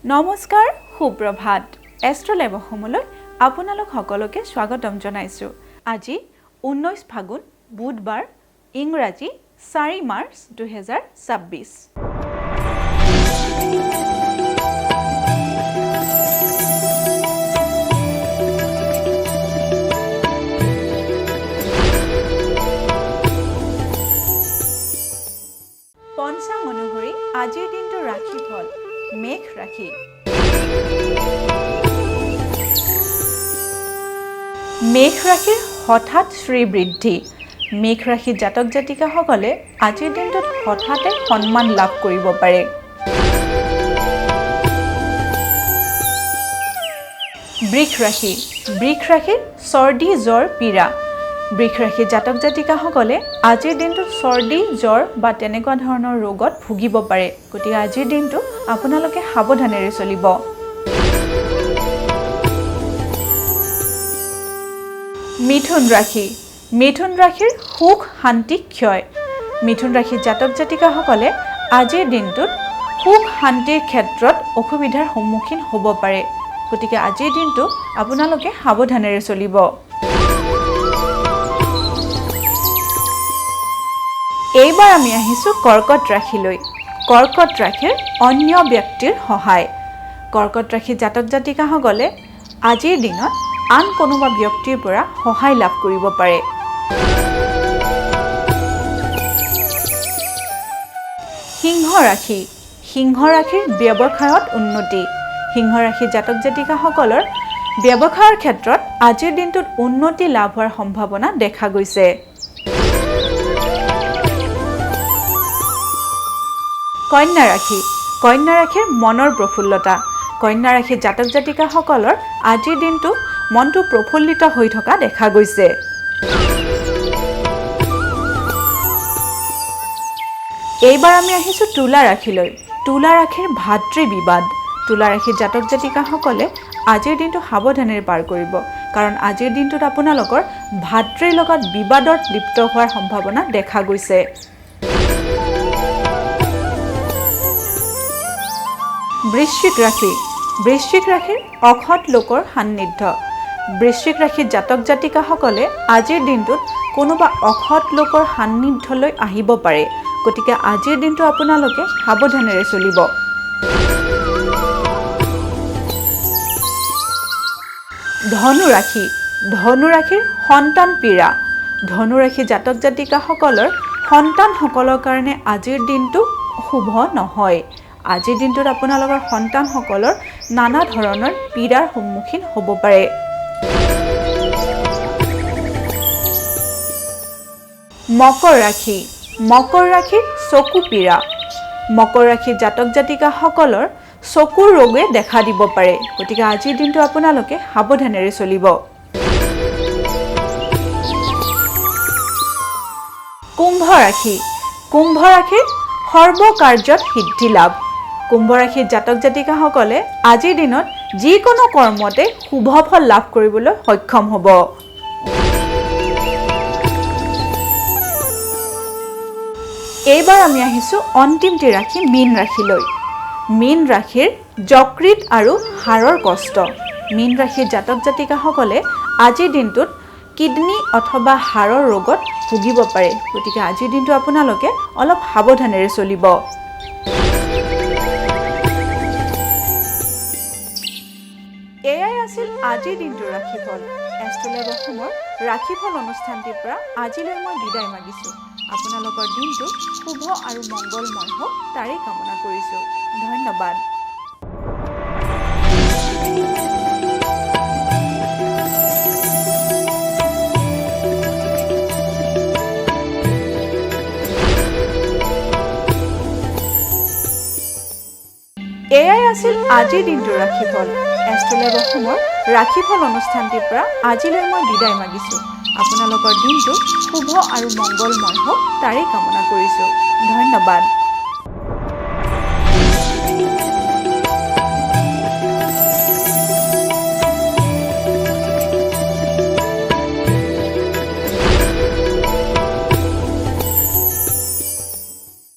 নমস্কাৰ সুপ্ৰভাত এষ্ট্ৰলেব অসমলৈ আপোনালোক সকলোকে স্বাগতম জনাইছো। আজি 19 ফাগুন বুধবাৰ ইংৰাজী 4 মাৰ্চ 2026। পঞ্চাং অনুসৰি আজিৰ দিনটো ৰাশি ফল মেঘ ৰাশি। মেঘ ৰাশিৰ হঠাৎ শ্ৰীবৃদ্ধি। মেঘ ৰাশিৰ জাতক জাতিকাসকলে আজিৰ দিনটোত হঠাতে সন্মান লাভ কৰিব পাৰে। বৃষ ৰাশি। বৃষ ৰাশিৰ চৰ্দি জ্বৰ পীড়া। বৃষ ৰাশিৰ জাতক জাতিকাসকলে আজিৰ দিনটোত চৰ্দি জ্বৰ বা তেনেকুৱা ধৰণৰ ৰোগত ভুগিব পাৰে। গতিকে আজিৰ দিনটো আপোনালোকে সাৱধানেৰে চলিব। মিথুন ৰাশি। মিথুন ৰাশিৰ সুখ শান্তি ক্ষয়। মিথুন ৰাশিৰ জাতক জাতিকাসকলে আজিৰ দিনটোত সুখ শান্তিৰ ক্ষেত্ৰত অসুবিধাৰ সন্মুখীন হ'ব পাৰে। গতিকে আজিৰ দিনটো আপোনালোকে সাৱধানেৰে চলিব। এইবাৰ আমি আহিছোঁ কৰ্কট ৰাশিলৈ। কৰ্কট ৰাশিৰ অন্য ব্যক্তিৰ সহায়। কৰ্কট ৰাশিৰ জাতক জাতিকাসকলে আজিৰ দিনত আন কোনোবা ব্যক্তিৰ পৰা সহায় লাভ কৰিব পাৰে। সিংহ ৰাশি। সিংহ ৰাশিৰ ব্যৱসায়ত উন্নতি। সিংহ ৰাশিৰ জাতক জাতিকাসকলৰ ব্যৱসায়ৰ ক্ষেত্ৰত আজিৰ দিনটোত উন্নতি লাভ হোৱাৰ সম্ভাৱনা দেখা গৈছে। কন্যা ৰাশি। কন্যা ৰাশিৰ মনৰ প্ৰফুল্লতা। কন্যা ৰাশিৰ জাতক জাতিকাসকলৰ আজিৰ দিনটো মনটো প্ৰফুল্লিত হৈ থকা দেখা গৈছে। এইবাৰ আমি আহিছোঁ তুলা ৰাশিলৈ। তুলা ৰাশিৰ ভাতৃ বিবাদ। তুলা ৰাশিৰ জাতক জাতিকাসকলে আজিৰ দিনটো সাৱধানেৰে পাৰ কৰিব, কাৰণ আজিৰ দিনটোত আপোনালোকৰ ভাতৃৰ লগত বিবাদত লিপ্ত হোৱাৰ সম্ভাৱনা দেখা গৈছে। বৃশ্চিক ৰাশি। বৃশ্চিক ৰাশিৰ অসৎ লোকৰ সান্নিধ্য। বৃশ্চিক ৰাশিৰ জাতক জাতিকাসকলে আজিৰ দিনটোত কোনোবা অসৎ লোকৰ সান্নিধ্যলৈ আহিব পাৰে। গতিকে আজিৰ দিনটো আপোনালোকে সাৱধানেৰে চলিব। ধনু ৰাশি। ধনু ৰাশিৰ সন্তান পীড়া। ধনু ৰাশিৰ জাতক জাতিকাসকলৰ সন্তানসকলৰ কাৰণে আজিৰ দিনটো শুভ নহয়। আজিৰ দিনটোত আপোনালোকৰ সন্তানসকলৰ নানা ধৰণৰ পীড়াৰ সন্মুখীন হ'ব পাৰে। মকৰ ৰাশি। মকৰ ৰাশিৰ চকু পীড়া। মকৰ ৰাশিৰ জাতক জাতিকাসকলৰ চকুৰ ৰোগে দেখা দিব পাৰে। গতিকে আজিৰ দিনটো আপোনালোকে সাৱধানেৰে চলিব। কুম্ভ ৰাশি। কুম্ভ ৰাশিৰ সৰ্বকাৰ্যত সিদ্ধি লাভ। কুম্ভ ৰাশিৰ জাতক জাতিকাসকলে আজিৰ দিনত যিকোনো কৰ্মতে শুভ ফল লাভ কৰিবলৈ সক্ষম হ'ব। এইবাৰ আমি আহিছোঁ অন্তিমটি ৰাশি মীন ৰাশিলৈ। মীন ৰাশিৰ যকৃত আৰু হাড়ৰ কষ্ট। মীন ৰাশিৰ জাতক জাতিকাসকলে আজিৰ দিনটোত কিডনী অথবা হাড়ৰ ৰোগত ভুগিব পাৰে। গতিকে আজিৰ দিনটো আপোনালোকে অলপ সাৱধানেৰে চলিব। এয়াই আছিল আজিৰ দিনটোৰ ৰাশিফল। এষ্ট্ৰলেব অসমৰ ৰাশিফল অনুষ্ঠানটিৰ পৰা আজিলৈ মই বিদায় মাগিছোঁ। আপোনালোকৰ দিনটো শুভ আৰু মংগলময় হওক তাৰেই কামনা কৰিছোঁ। ধন্যবাদ। এয়াই আছিল আজিৰ দিনটোৰ ৰাশিফল। এষ্ট্ৰলেব অসমৰ ৰাশিফল অনুষ্ঠানটিৰ পৰা আজিলৈ মই বিদায় মাগিছোঁ। আপোনালোকৰ দিনটো শুভ আৰু মংগলময় হওক তাৰেই কামনা কৰিছোঁ। ধন্যবাদ।